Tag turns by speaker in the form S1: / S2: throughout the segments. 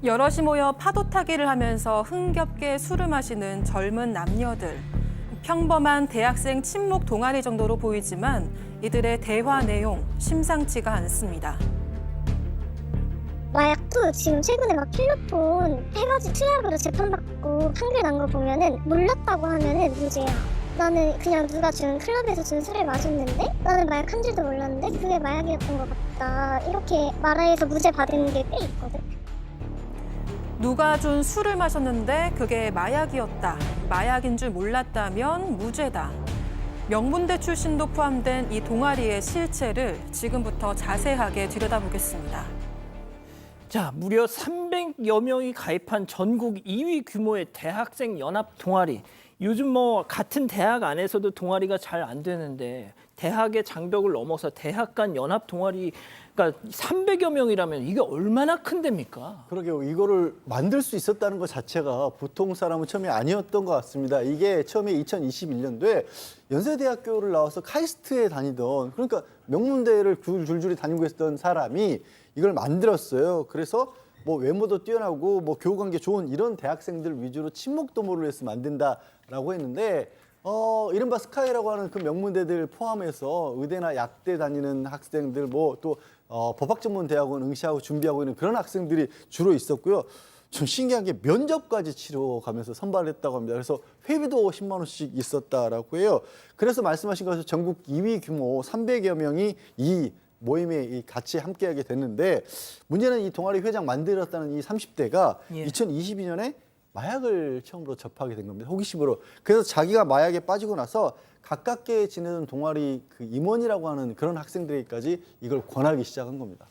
S1: 여럿이 모여 파도 타기를 하면서 흥겹게 술을 마시는 젊은 남녀들. 평범한 대학생 친목 동아리 정도로 보이지만 이들의 대화 내용 심상치가 않습니다.
S2: 마약도 지금 최근에 막 필로폰 해가지고 투약으로 재판받고 판결 난 거 보면은 몰랐다고 하면은 무죄야. 나는 그냥 누가 준 클럽에서 준 술을 마셨는데 나는 마약 한 줄도 몰랐는데 그게 마약이었던 것 같다. 이렇게 말해서 무죄 받은 게 꽤 있거든.
S1: 누가 준 술을 마셨는데 그게 마약이었다. 마약인 줄 몰랐다면 무죄다. 명문대 출신도 포함된 이 동아리의 실체를 지금부터 자세하게 들여다보겠습니다.
S3: 자, 무려 300여 명이 가입한 전국 2위 규모의 대학생 연합 동아리. 요즘 뭐 같은 대학 안에서도 동아리가 잘 안 되는데 대학의 장벽을 넘어서 대학 간 연합 동아리가 300여 명이라면 이게 얼마나 큰 데입니까?
S4: 그러게요. 이거를 만들 수 있었다는 것 자체가 보통 사람은 처음이 아니었던 것 같습니다. 이게 처음에 2021년도에 연세대학교를 나와서 카이스트에 다니던, 그러니까 명문대를 줄줄이 다니고 있었던 사람이 이걸 만들었어요. 그래서 뭐 외모도 뛰어나고 뭐 교우관계 좋은 이런 대학생들 위주로 친목도모를 해서 만든다라고 했는데 이른바 스카이라고 하는 그 명문대들 포함해서 의대나 약대 다니는 학생들, 뭐 또 법학전문대학원 응시하고 준비하고 있는 그런 학생들이 주로 있었고요. 좀 신기한 게 면접까지 치러 가면서 선발을 했다고 합니다. 그래서 회비도 10만 원씩 있었다라고 해요. 그래서 말씀하신 것처럼 전국 2위 규모 300여 명이 이 모임에 같이 함께하게 됐는데, 문제는 이 동아리 회장 만들었다는 이 30대가 2022년에 마약을 처음으로 접하게 된 겁니다. 호기심으로. 그래서 자기가 마약에 빠지고 나서 가깝게 지내던 동아리 그 임원이라고 하는 그런 학생들에게까지 이걸 권하기 시작한 겁니다.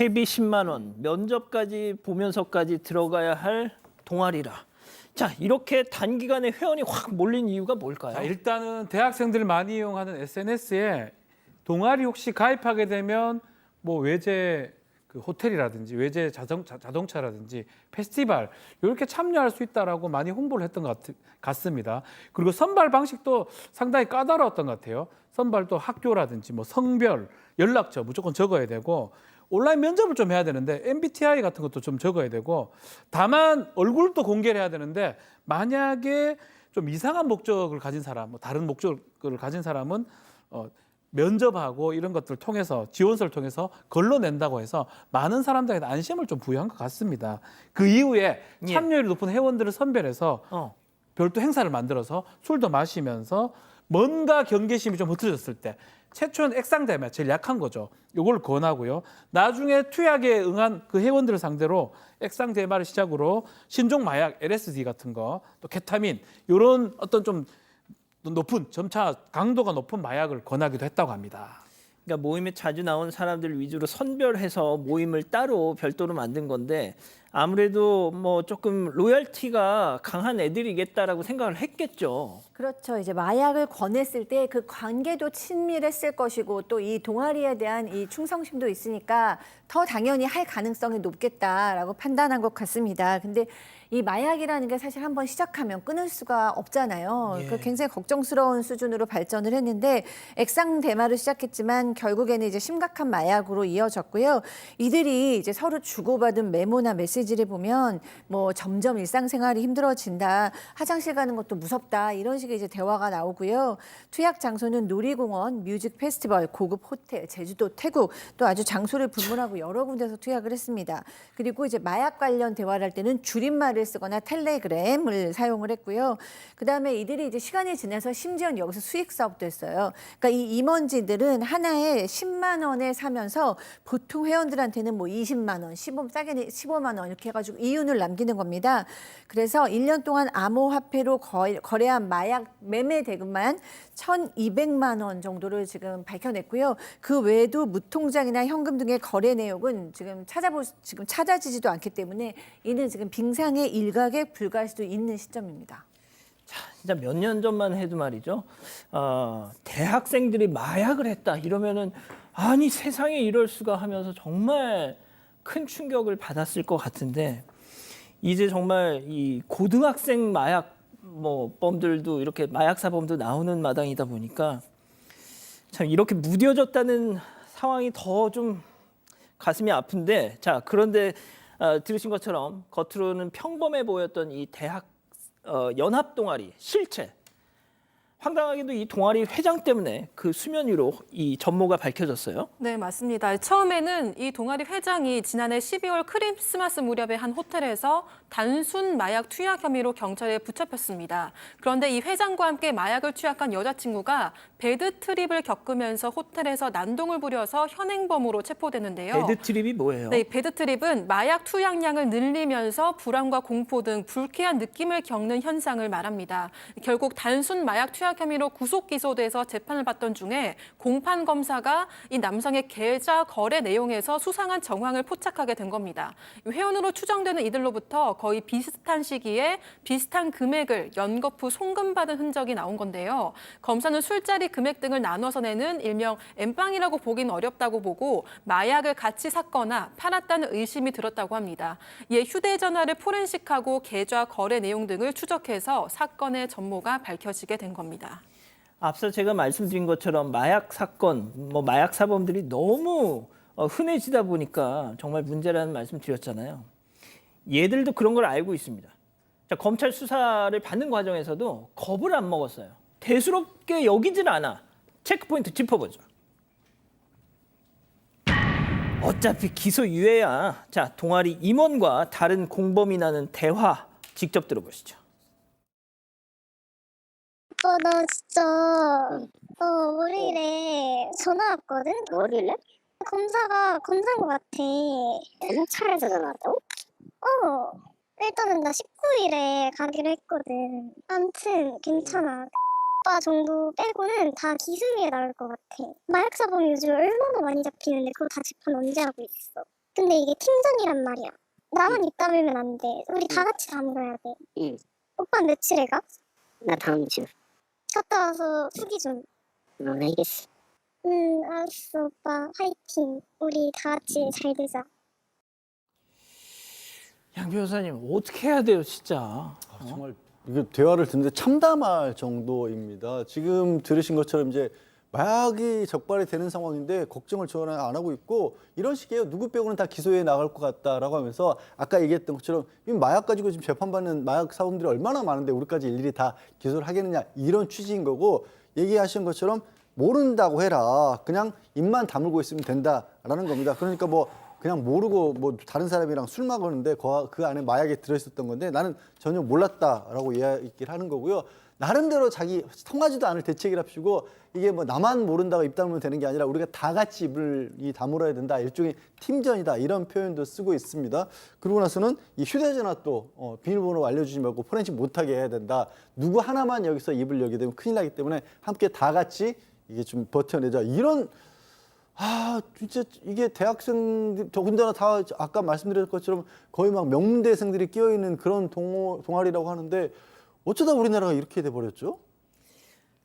S3: 회비 10만 원, 면접까지 보면서까지 들어가야 할 동아리라. 자, 이렇게 단기간에 회원이 확 몰린 이유가 뭘까요?
S5: 자, 일단은 대학생들 많이 이용하는 SNS에 동아리 혹시 가입하게 되면 뭐 외제 그 호텔이라든지 외제 자동차라든지 페스티벌 이렇게 참여할 수 있다라고 많이 홍보를 했던 것 같습니다. 그리고 선발 방식도 상당히 까다로웠던 것 같아요. 선발도 학교라든지 뭐 성별, 연락처 무조건 적어야 되고 온라인 면접을 좀 해야 되는데 MBTI 같은 것도 좀 적어야 되고, 다만 얼굴도 공개를 해야 되는데 만약에 좀 이상한 목적을 가진 사람, 뭐 다른 목적을 가진 사람은 면접하고 이런 것들을 통해서 지원서를 통해서 걸러낸다고 해서 많은 사람들에게 안심을 좀 부여한 것 같습니다. 그 이후에 참여율이 높은 회원들을 선별해서 별도 행사를 만들어서 술도 마시면서 뭔가 경계심이 좀 흐트러졌을 때 최초는 액상대마, 제일 약한 거죠. 이걸 권하고요. 나중에 투약에 응한 그 회원들을 상대로 액상대마를 시작으로 신종 마약, LSD 같은 거, 또 케타민 이런 어떤 좀 높은 점차 강도가 높은 마약을 권하기도 했다고 합니다.
S3: 그러니까 모임에 자주 나온 사람들 위주로 선별해서 모임을 따로 별도로 만든 건데 아무래도 뭐 조금 로열티가 강한 애들이겠다라고 생각을 했겠죠.
S6: 그렇죠. 이제 마약을 권했을 때 그 관계도 친밀했을 것이고 또 이 동아리에 대한 이 충성심도 있으니까 더 당연히 할 가능성이 높겠다라고 판단한 것 같습니다. 근데 이 마약이라는 게 사실 한번 시작하면 끊을 수가 없잖아요. 그 굉장히 걱정스러운 수준으로 발전을 했는데 액상 대마를 시작했지만 결국에는 이제 심각한 마약으로 이어졌고요. 이들이 이제 서로 주고받은 메모나 메시지를 보면 뭐 점점 일상생활이 힘들어진다, 화장실 가는 것도 무섭다 이런 식의 이제 대화가 나오고요. 투약 장소는 놀이공원, 뮤직 페스티벌, 고급 호텔, 제주도, 태국 또 아주 장소를 불문하고 여러 군데서 투약을 했습니다. 그리고 이제 마약 관련 대화를 할 때는 줄임말을 쓰거나 텔레그램을 사용을 했고요. 그다음에 이들이 이제 시간이 지나서 심지어는 여기서 수익 사업도 했어요. 그러니까 이 임원진들은 하나에 10만 원에 사면서 보통 회원들한테는 뭐 20만 원, 싸게는 15만 원 이렇게 해가지고 이윤을 남기는 겁니다. 그래서 1년 동안 암호화폐로 거래한 마약 매매 대금만 1,200만 원 정도를 지금 밝혀냈고요. 그 외에도 무통장이나 현금 등의 거래 내역은 지금 찾아지지도 않기 때문에 이는 지금 빙상의 일각에 불과할 수도 있는 시점입니다.
S3: 자, 진짜 몇 년 전만 해도 말이죠. 대학생들이 마약을 했다 이러면은 아니 세상에 이럴 수가 하면서 정말 큰 충격을 받았을 것 같은데 이제 정말 이 고등학생 마약 범들도 이렇게 마약 사범도 나오는 마당이다 보니까 참 이렇게 무뎌졌다는 상황이 더 좀 가슴이 아픈데, 자 그런데 들으신 것처럼 겉으로는 평범해 보였던 이 대학 연합 동아리 실체. 황당하게도 이 동아리 회장 때문에 그 수면 위로 이 전모가 밝혀졌어요.
S1: 네, 맞습니다. 처음에는 이 동아리 회장이 지난해 12월 크리스마스 무렵에 한 호텔에서 단순 마약 투약 혐의로 경찰에 붙잡혔습니다. 그런데 이 회장과 함께 마약을 투약한 여자친구가 배드트립을 겪으면서 호텔에서 난동을 부려서 현행범으로 체포됐는데요.
S3: 배드트립이 뭐예요?
S1: 네, 이 배드트립은 마약 투약량을 늘리면서 불안과 공포 등 불쾌한 느낌을 겪는 현상을 말합니다. 결국 단순 마약 투약 혐의로 구속 기소돼서 재판을 받던 중에 공판 검사가 이 남성의 계좌 거래 내용에서 수상한 정황을 포착하게 된 겁니다. 회원으로 추정되는 이들로부터 거의 비슷한 시기에 비슷한 금액을 연거푸 송금받은 흔적이 나온 건데요. 검사는 술자리 금액 등을 나눠서 내는 일명 엠빵이라고 보기는 어렵다고 보고 마약을 같이 샀거나 팔았다는 의심이 들었다고 합니다. 이에 휴대전화를 포렌식하고 계좌 거래 내용 등을 추적해서 사건의 전모가 밝혀지게 된 겁니다.
S3: 앞서 제가 말씀드린 것처럼 마약 사건, 마약 사범들이 너무 흔해지다 보니까 정말 문제라는 말씀 드렸잖아요. 얘들도 그런 걸 알고 있습니다. 자, 검찰 수사를 받는 과정에서도 겁을 안 먹었어요. 대수롭게 여기질 않아. 체크포인트 짚어보죠. 어차피 기소 유예야. 자, 동아리 임원과 다른 공범이라는 대화 직접 들어보시죠.
S2: 나 진짜 월요일에 전화 왔거든?
S7: 월요일에?
S2: 검사인 것 같아.
S7: 경찰에서 전화 왔다고?
S2: 일단은 나 19일에 가기로 했거든. 암튼 괜찮아. 오빠 정도 빼고는 다 기승에 나올 것 같아. 마약사범이 요즘 얼마나 많이 잡히는데 그거 다 재판 언제 하고 있어. 근데 이게 팀전이란 말이야. 나만 입 다물면 안 돼. 우리 다 같이 다물어야 돼.
S7: 응.
S2: 오빠는 며칠에 가?
S7: 나 다음 주.
S2: 갔다 와서 후기 좀.
S7: 알겠어.
S2: 알았어 오빠. 화이팅. 우리 다 같이 잘 되자.
S3: 양 변호사님 어떻게 해야 돼요, 진짜?
S4: 정말 이게 대화를 듣는데 참담할 정도입니다. 지금 들으신 것처럼 이제 마약이 적발이 되는 상황인데 걱정을 전혀 안 하고 있고 이런 식이에요. 누구 빼고는 다 기소에 나갈 것 같다라고 하면서 아까 얘기했던 것처럼 이 마약 가지고 지금 재판받는 마약 사범들이 얼마나 많은데 우리까지 일일이 다 기소를 하겠느냐 이런 취지인 거고 얘기하신 것처럼 모른다고 해라. 그냥 입만 다물고 있으면 된다라는 겁니다. 그러니까 뭐 그냥 모르고 뭐 다른 사람이랑 술 먹었는데 그 안에 마약이 들어있었던 건데 나는 전혀 몰랐다라고 이야기를 하는 거고요. 나름대로 자기 통하지도 않을 대책이랍시고 이게 뭐 나만 모른다고 입 다물면 되는 게 아니라 우리가 다 같이 입을 다물어야 된다. 일종의 팀전이다. 이런 표현도 쓰고 있습니다. 그러고 나서는 이 휴대전화 또 비밀번호 알려주지 말고 포렌식 못하게 해야 된다. 누구 하나만 여기서 입을 열게 되면 큰일 나기 때문에 함께 다 같이 이게 좀 버텨내자. 이런 진짜 이게 대학생들 더군다나 다 아까 말씀드렸던 것처럼 거의 막 명문대생들이 끼어있는 그런 동아리라고 하는데 어쩌다 우리나라가 이렇게 돼버렸죠?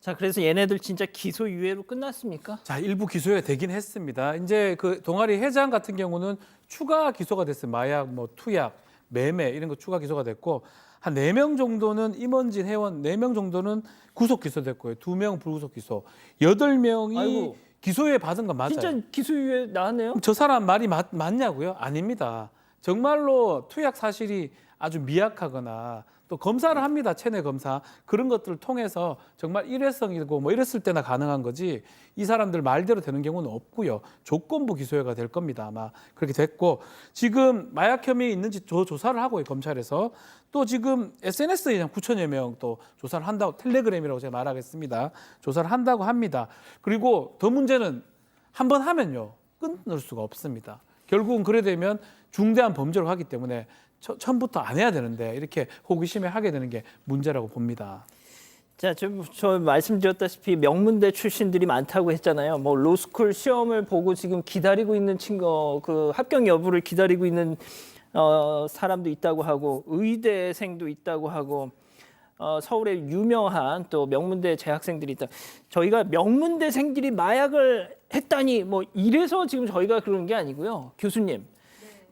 S3: 자, 그래서 얘네들 진짜 기소 유예로 끝났습니까?
S5: 자, 일부 기소가 되긴 했습니다. 이제 그 동아리 회장 같은 경우는 추가 기소가 됐어요. 마약, 투약, 매매 이런 거 추가 기소가 됐고 한 4명 정도는 임원진 회원 4명 정도는 구속 기소됐고요. 2명 불구속 기소. 8명이
S3: 아이고.
S5: 기소유예 받은 건 맞아요.
S3: 진짜 기소 유예 나왔네요.
S5: 저 사람 말이 맞냐고요? 아닙니다. 정말로 투약 사실이 아주 미약하거나 또 검사를 합니다. 체내 검사. 그런 것들을 통해서 정말 일회성이고 이랬을 때나 가능한 거지 이 사람들 말대로 되는 경우는 없고요. 조건부 기소유예가 될 겁니다. 아마 그렇게 됐고 지금 마약 혐의 있는지 조사를 하고요. 검찰에서. 또 지금 SNS에 그냥 9천여 명 또 조사를 한다고 텔레그램이라고 제가 말하겠습니다. 조사를 한다고 합니다. 그리고 더 문제는 한 번 하면요. 끊을 수가 없습니다. 결국은 그래 되면 중대한 범죄를 하기 때문에 처음부터 안 해야 되는데 이렇게 호기심에 하게 되는 게 문제라고 봅니다.
S3: 자, 저 말씀드렸다시피 명문대 출신들이 많다고 했잖아요. 로스쿨 시험을 보고 지금 기다리고 있는 친구, 그 합격 여부를 기다리고 있는 사람도 있다고 하고 의대생도 있다고 하고 서울에 유명한 또 명문대 재학생들이 있다. 저희가 명문대생들이 마약을 했다니 이래서 지금 저희가 그러는 게 아니고요. 교수님,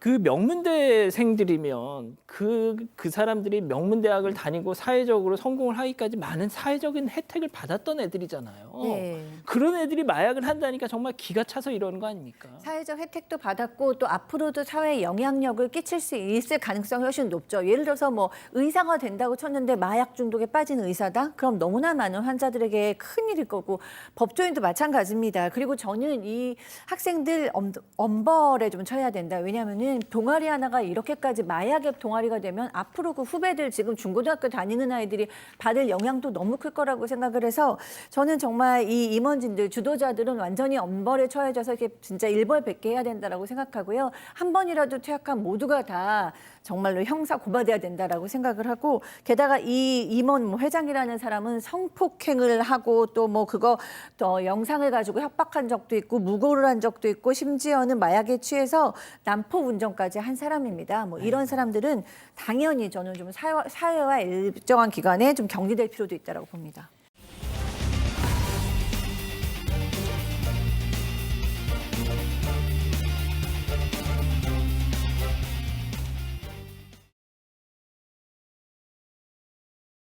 S3: 그 명문대생들이면 그 사람들이 명문대학을 다니고 사회적으로 성공을 하기까지 많은 사회적인 혜택을 받았던 애들이잖아요.
S6: 네.
S3: 그런 애들이 마약을 한다니까 정말 기가 차서 이러는 거 아닙니까?
S6: 사회적 혜택도 받았고 또 앞으로도 사회에 영향력을 끼칠 수 있을 가능성이 훨씬 높죠. 예를 들어서 뭐 의사가 된다고 쳤는데 마약 중독에 빠진 의사다? 그럼 너무나 많은 환자들에게 큰일일 거고 법조인도 마찬가지입니다. 그리고 저는 이 학생들 엄벌에 좀 쳐야 된다. 왜냐하면은 동아리 하나가 이렇게까지 마약의 동아리가 되면 앞으로 그 후배들 지금 중고등학교 다니는 아이들이 받을 영향도 너무 클 거라고 생각을 해서 저는 정말 이 임원진들 주도자들은 완전히 엄벌에 처해져서 이렇게 진짜 일벌백계 해야 된다라고 생각하고요. 한 번이라도 퇴학한 모두가 다 정말로 형사 고발돼야 된다라고 생각을 하고 게다가 이 임원 뭐 회장이라는 사람은 성폭행을 하고 또 뭐 그거 또 영상을 가지고 협박한 적도 있고 무고를 한 적도 있고 심지어는 마약에 취해서 난폭 운전까지 한 사람입니다. 뭐 이런 사람들은 당연히 저는 좀 사회와 일정한 기간에 좀 격리될 필요도 있다라고 봅니다.